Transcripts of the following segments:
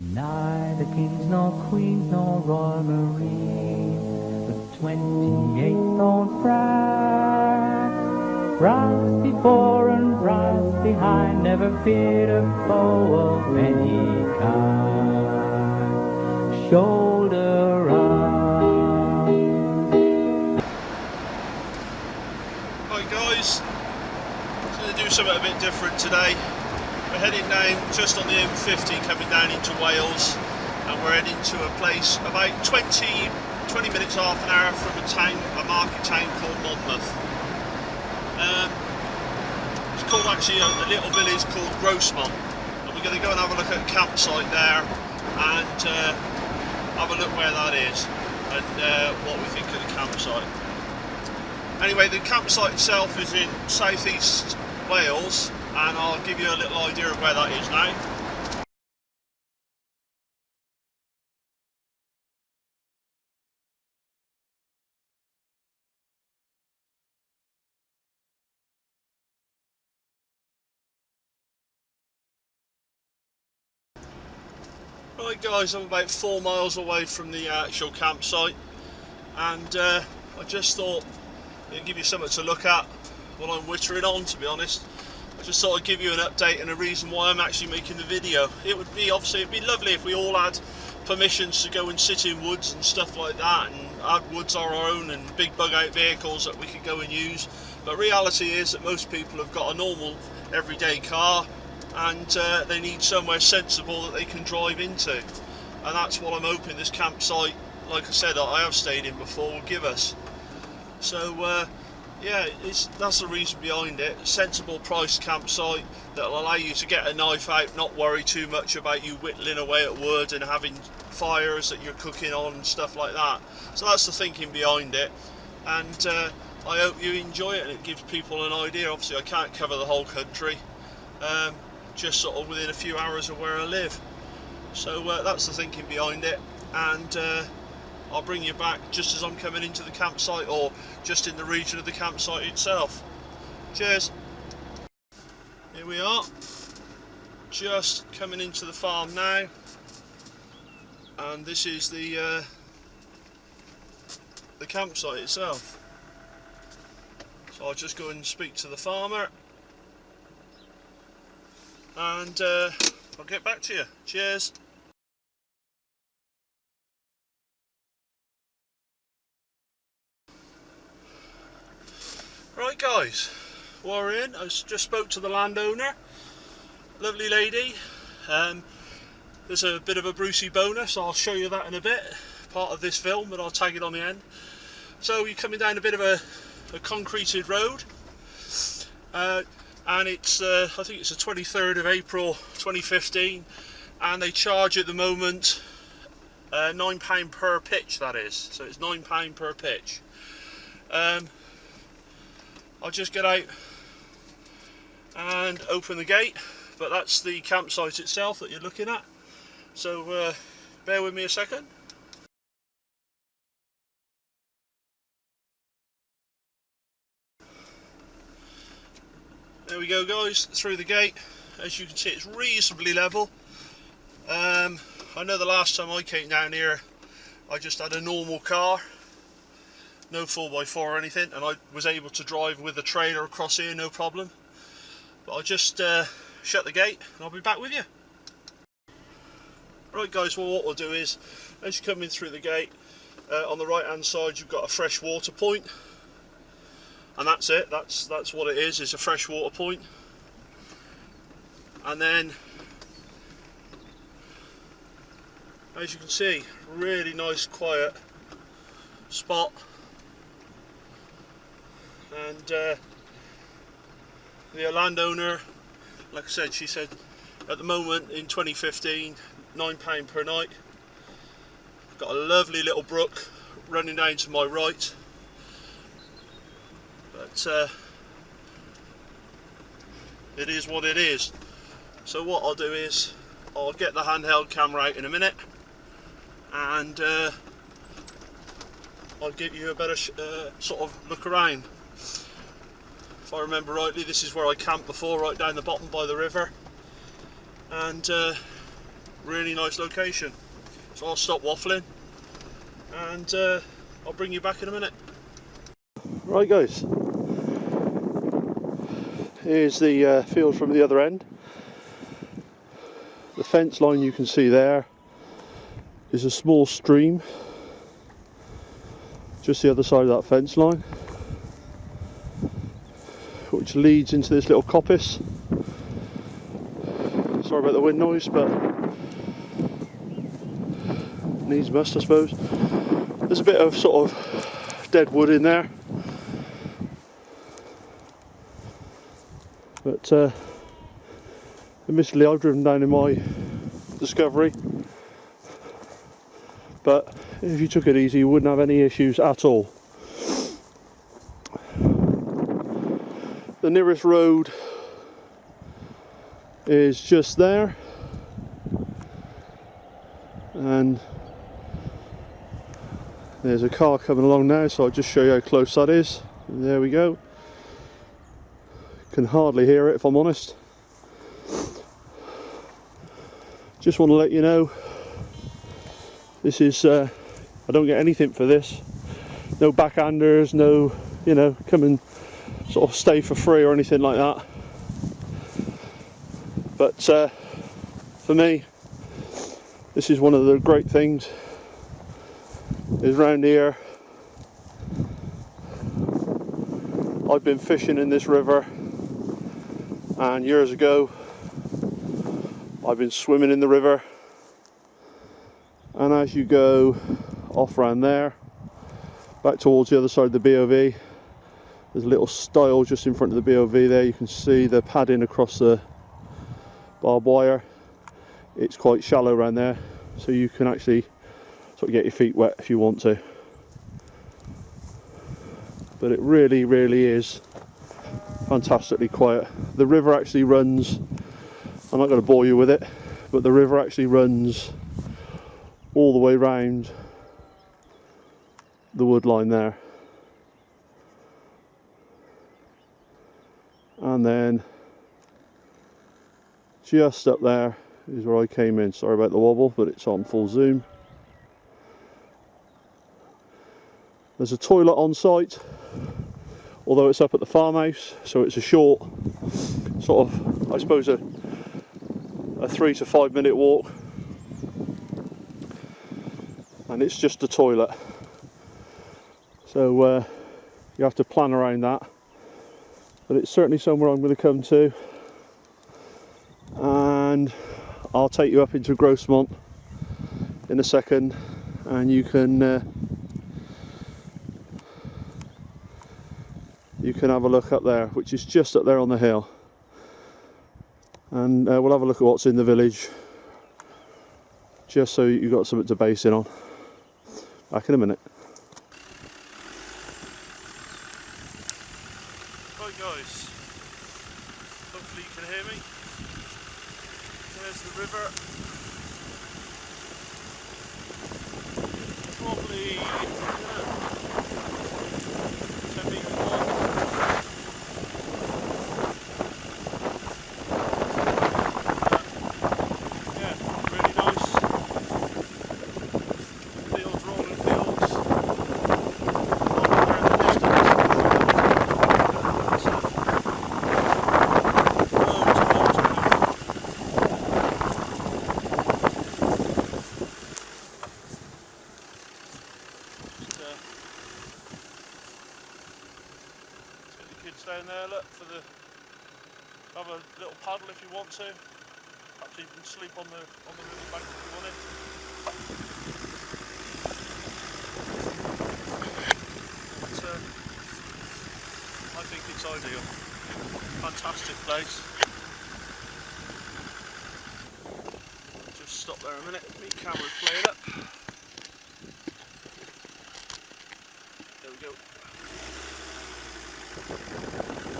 Neither kings nor queens nor royal marines, but 28 old brats, brass before and brass behind, never feared a foe of any kind. Shoulder up. Hi guys, I'm going to do something a bit different today. We're heading down just on the M50 coming down into Wales, and we're heading to a place about 20 minutes, half an hour from a market town called Monmouth. It's called actually a little village called Grossmont, and we're going to go and have a look at a campsite there and have a look where that is and what we think of the campsite. Anyway, the campsite itself is in southeast Wales, and I'll give you a little idea of where that is now. Right guys, I'm about 4 miles away from the actual campsite, and I just thought I'd give you something to look at while I'm wittering on, to be honest. I just thought I'd give you an update and a reason why I'm actually making the video. It'd be lovely if we all had permissions to go and sit in woods and stuff like that, and had woods our own and big bug out vehicles that we could go and use. But reality is that most people have got a normal everyday car, and they need somewhere sensible that they can drive into, and that's what I'm hoping this campsite, like I said, I have stayed in before, will give us. So yeah, that's the reason behind it. A sensible priced campsite that'll allow you to get a knife out, not worry too much about you whittling away at wood and having fires that you're cooking on and stuff like that. So that's the thinking behind it, and I hope you enjoy it and it gives people an idea. Obviously I can't cover the whole country, just sort of within a few hours of where I live. So that's the thinking behind it, and I'll bring you back just as I'm coming into the campsite, or just in the region of the campsite itself. Cheers. Here we are, just coming into the farm now, and this is the campsite itself. So I'll just go and speak to the farmer, and I'll get back to you. Cheers. Right guys, we're in. I just spoke to the landowner, lovely lady. There's a bit of a Brucey bonus, I'll show you that in a bit, part of this film, but I'll tag it on the end. So you're coming down a bit of a concreted road, and it's I think it's the 23rd of April 2015, and they charge at the moment £9 per pitch, that is, so it's £9 per pitch. I'll just get out and open the gate, but that's the campsite itself that you're looking at, so bear with me a second. There we go guys, through the gate. As you can see, it's reasonably level. I know the last time I came down here I just had a normal car, no 4x4 or anything, and I was able to drive with the trailer across here no problem. But I'll just shut the gate and I'll be back with you. Right guys, well what we'll do is, as you come in through the gate, on the right hand side you've got a fresh water point, and that's it, that's what it is, it's a fresh water point. And then, as you can see, really nice quiet spot. And the landowner, like I said, she said at the moment in 2015, £9 per night. Got a lovely little brook running down to my right, but it is what it is. So what I'll do is I'll get the handheld camera out in a minute, and I'll give you a better sort of look around. If I remember rightly, this is where I camped before, right down the bottom by the river, and Really nice location. So I'll stop waffling and I'll bring you back in a minute. Right guys, here's the field from the other end. The fence line you can see there is a small stream just the other side of that fence line, which leads into this little coppice. Sorry about the wind noise, but needs must, I suppose. There's a bit of sort of dead wood in there, but admittedly I've driven down in my Discovery, but if you took it easy you wouldn't have any issues at all. The nearest road is just there, and there's a car coming along now, so I'll just show you how close that is. And there we go. Can hardly hear it if I'm honest. Just want to let you know, this is I don't get anything for this. No backhanders, no, you know, come and sort of stay for free or anything like that. But for me, this is one of the great things is round here. I've been fishing in this river, and years ago I've been swimming in the river, and as you go off round there back towards the other side of the BOV, there's a little stile just in front of the BOV there. You can see the padding across the barbed wire. It's quite shallow around there, so you can actually sort of get your feet wet if you want to. But it really, really is fantastically quiet. The river actually runs, I'm not going to bore you with it, but the river actually runs all the way round the wood line there. And then just up there is where I came in. Sorry about the wobble, but it's on full zoom. There's a toilet on site, although it's up at the farmhouse, so it's a short sort of, I suppose, a 3 to 5 minute walk, and it's just a toilet, so you have to plan around that, but it's certainly somewhere I'm going to come to, and I'll take you up into Grossmont in a second, and you can have a look up there, which is just up there on the hill, and we'll have a look at what's in the village, just so you've got something to base it on. Back in a minute. Right guys, hopefully you can hear me. There's the river. Probably 10 metres long. Down there, look, for the have a little paddle if you want to. Perhaps even sleep on the river bank if you wanted. But I think it's ideal. Fantastic place. Just stop there a minute. My camera's playing up. There we go.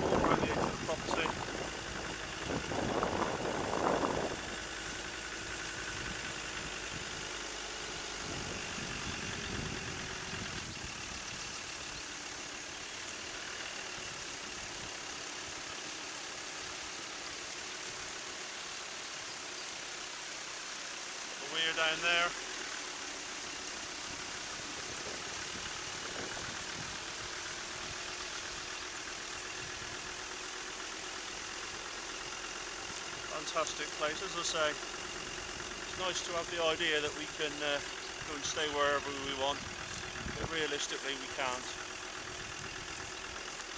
All around the edge of the property. clear down there. Fantastic place, as I say. It's nice to have the idea that we can go and stay wherever we want, but realistically we can't.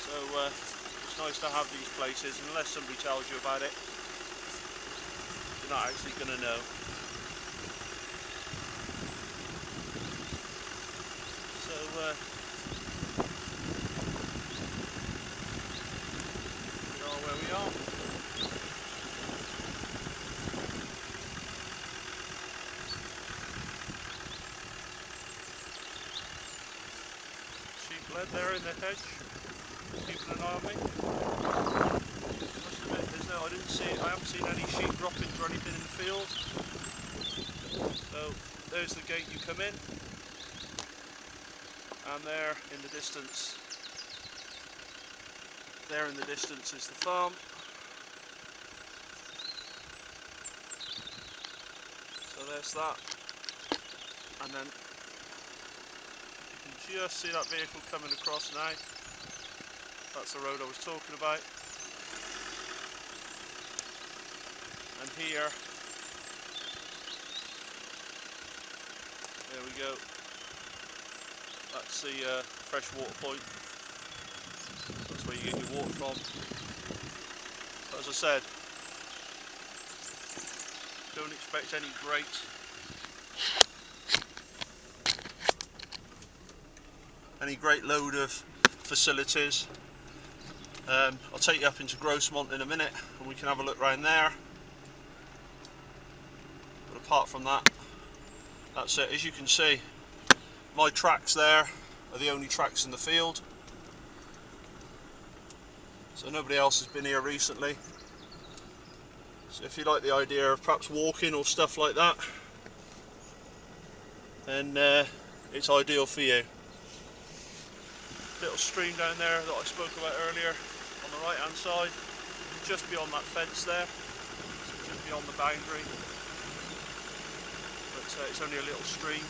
So it's nice to have these places, and unless somebody tells you about it, you're not actually going to know. So we are where we are. Sheep led there in the hedge, keeping an eye on me. Must admit, I haven't seen any sheep droppings or anything in the field. So there's the gate you come in, and there in the distance is the farm. So there's that, and then you can just see that vehicle coming across now. That's the road I was talking about. And here, there we go. That's the fresh water point. That's where you get your water from. But as I said, don't expect any great load of facilities. I'll take you up into Grossmont in a minute and we can have a look around there. But apart from that, that's it. As you can see, my tracks there are the only tracks in the field. So nobody else has been here recently. So if you like the idea of perhaps walking or stuff like that, then it's ideal for you. Little stream down there that I spoke about earlier on the right hand side, just beyond that fence there, so just beyond the boundary, but it's only a little stream.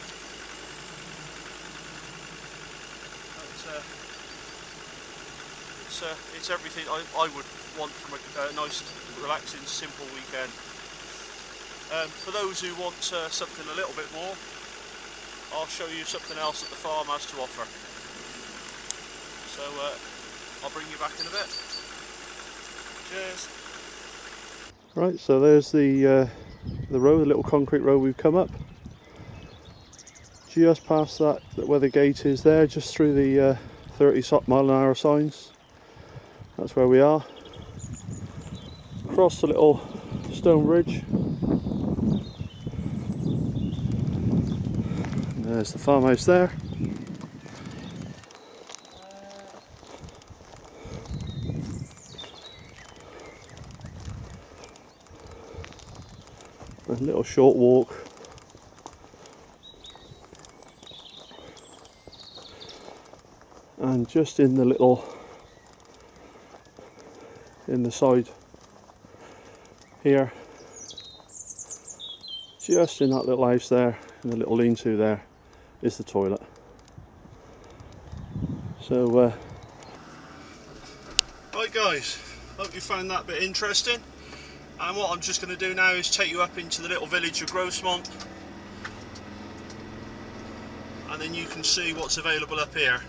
It's everything I would want from a nice, relaxing, simple weekend. For those who want something a little bit more, I'll show you something else that the farm has to offer. So I'll bring you back in a bit. Cheers. Right, so there's the road, the little concrete road we've come up. Just past that where the gate is there, just through the 30 mph signs. That's where we are. Across the little stone bridge. And there's the farmhouse there. A little short walk. And just in the side here, just in that little house there, in the little lean-to there, is the toilet. So right guys, hope you found that bit interesting. And what I'm just going to do now is take you up into the little village of Grossmont, and then you can see what's available up here.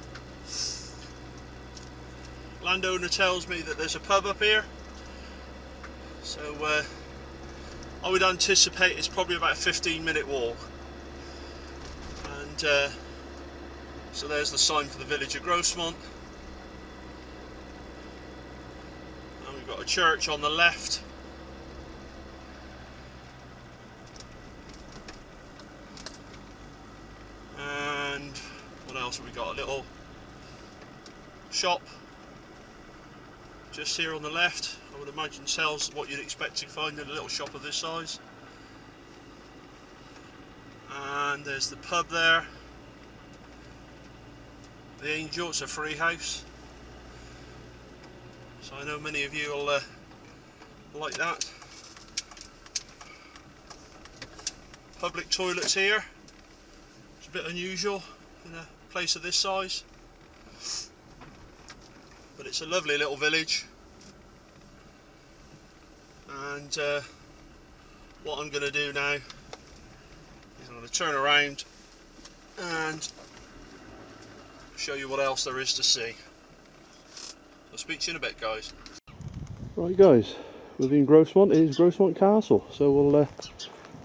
Landowner tells me that there's a pub up here, so I would anticipate it's probably about a 15-minute walk. And so there's the sign for the village of Grossmont, and we've got a church on the left. And what else have we got? A little shop just here on the left. I would imagine sells what you'd expect to find in a little shop of this size. And there's the pub there. The Angel, it's a free house. So I know many of you will like that. public toilets here. It's a bit unusual in a place of this size, but it's a lovely little village. And what I'm going to do now is I'm going to turn around and show you what else there is to see. I'll speak to you in a bit, guys. Right guys, within Grossmont is Grossmont Castle, so we'll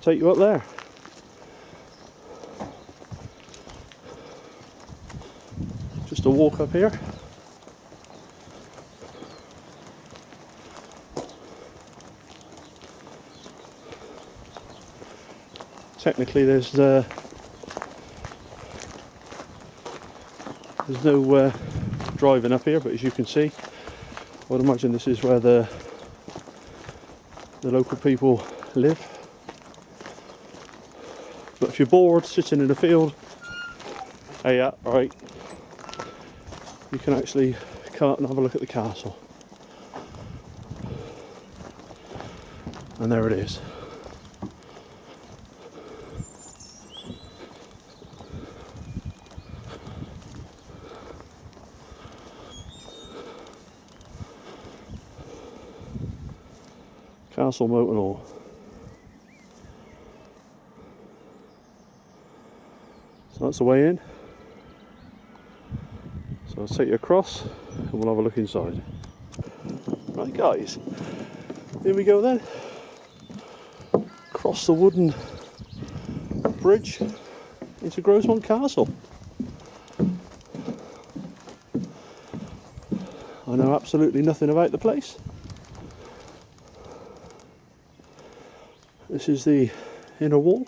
take you up there. Just a walk up here. Technically there's no driving up here, but as you can see, I would imagine this is where the local people live. But if you're bored sitting in a field, yeah, right, you can actually come up and have a look at the castle. And there it is. Castle moat and all. So that's the way in. So I'll take you across and we'll have a look inside. Right guys, here we go then. Across the wooden bridge into Grossmont Castle. I know absolutely nothing about the place. This is the inner wall.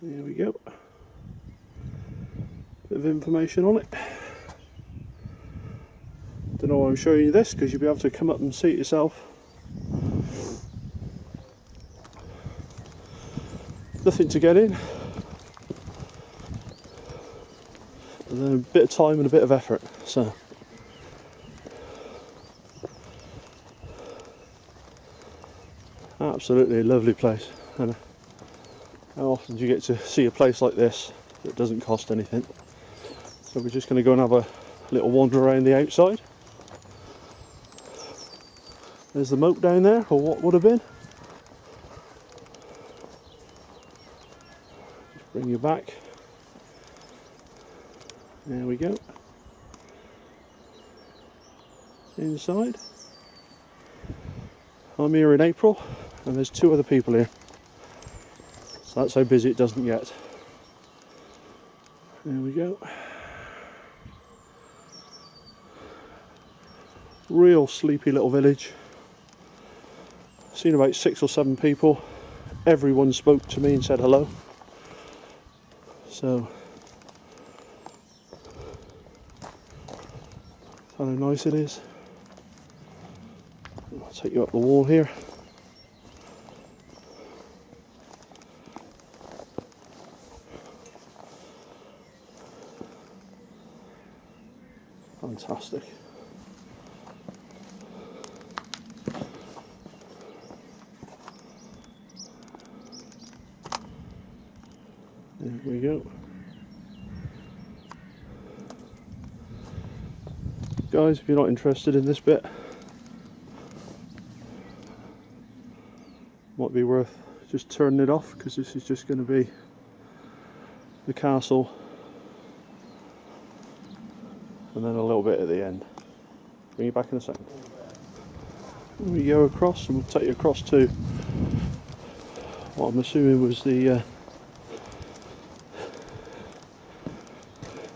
There we go. Bit of information on it. Don't know why I'm showing you this, because you'll be able to come up and see it yourself. Nothing to get in. And then a bit of time and a bit of effort. So. Absolutely a lovely place, and how often do you get to see a place like this that doesn't cost anything? So we're just going to go and have a little wander around the outside. There's the moat down there, or what would have been. Just bring you back. There we go. Inside. I'm here in April, and there's 2 other people here, so that's how busy it doesn't get. There we go. Real sleepy little village. Seen about 6 or 7 people. Everyone spoke to me and said hello. So that's how nice it is. I'll take you up the wall here. Fantastic. There we go. Guys, if you're not interested in this bit, might be worth just turning it off, because this is just going to be the castle and then a little bit at the end. Bring you back in a second. We go across, and we'll take you across to what I'm assuming was the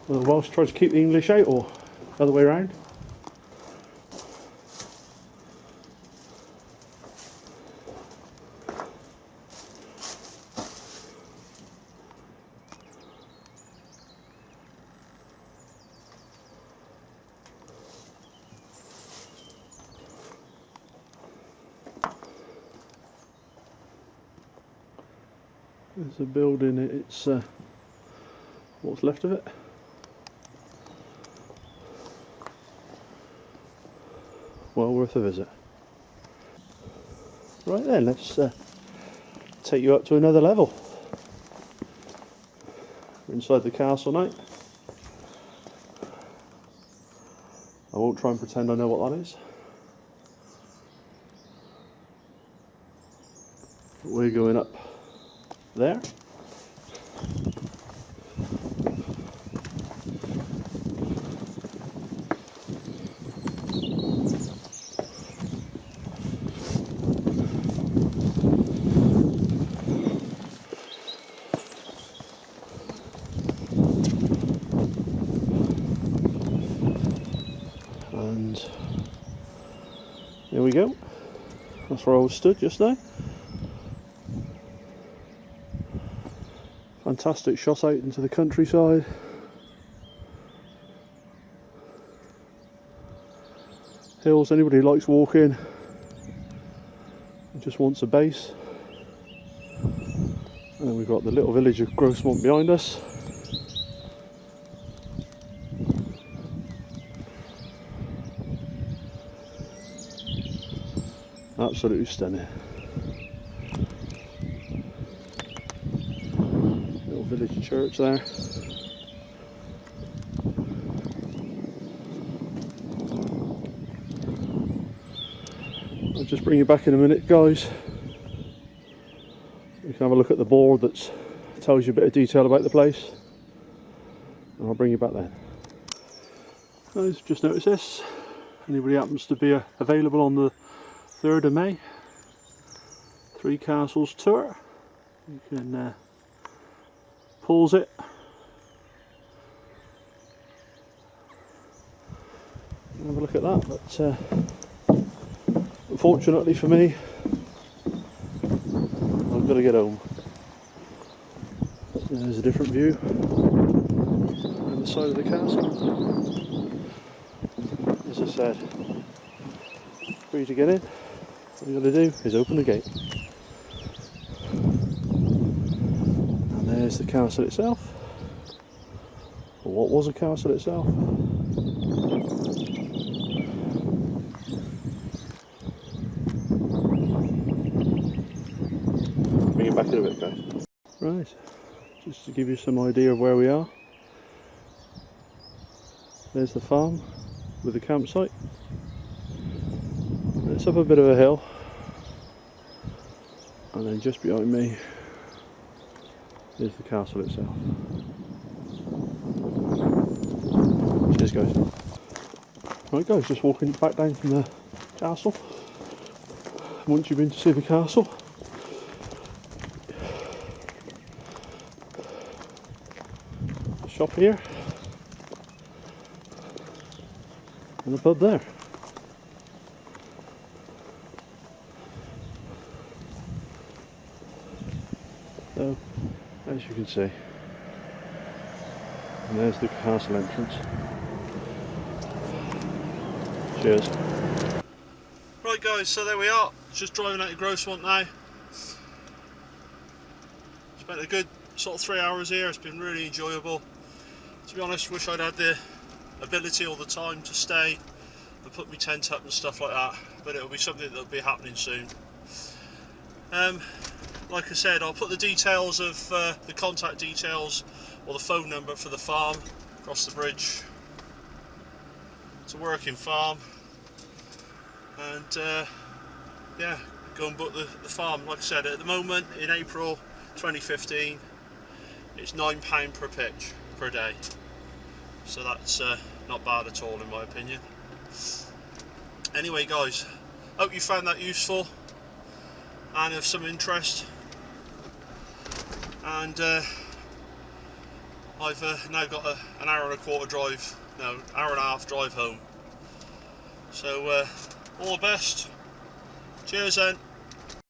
well, the Welsh tried to keep the English out, or other way around. There's a building, it's what's left of it. Well worth a visit. Right then, let's take you up to another level. We're inside the castle now. I won't try and pretend I know what that is. But we're going up there. And there we go. That's where I was stood just now. Fantastic shot out into the countryside. Hills, anybody who likes walking and just wants a base. And then we've got the little village of Grossmont behind us. Absolutely stunning. Little village church there. I'll just bring you back in a minute, guys. You can have a look at the board that tells you a bit of detail about the place. And I'll bring you back then. Guys, just noticed this. Anybody happens to be available on the 3rd of May, Three Castles tour, you can pause it, have a look at that. But unfortunately for me, I've got to get home. There's a different view on the side of the castle. As I said, free to get in. All you got to do is open the gate. And there's the castle itself. Or what was a castle itself. Bring it back in a bit, guys. Right, just to give you some idea of where we are. There's the farm with the campsite. It's up a bit of a hill, and then just behind me is the castle itself. Cheers, guys. Right, guys, just walking back down from the castle. Once you've been to see the castle, the shop here, and the pub there. So, as you can see, and there's the castle entrance. Cheers. Right, guys, so there we are. Just driving out to Grossmont now. Spent a good sort of 3 hours here. It's been really enjoyable. To be honest, wish I'd had the ability all the time to stay and put my tent up and stuff like that, but it'll be something that'll be happening soon. Like I said, I'll put the details of the contact details or the phone number for the farm across the bridge. It's a working farm, and yeah, go and book the farm. Like I said, at the moment in April 2015, it's £9 per pitch per day, so that's not bad at all in my opinion. Anyway, guys, hope you found that useful and of some interest. And I've now got an hour and a quarter drive, no, hour and a half drive home. So all the best. Cheers then.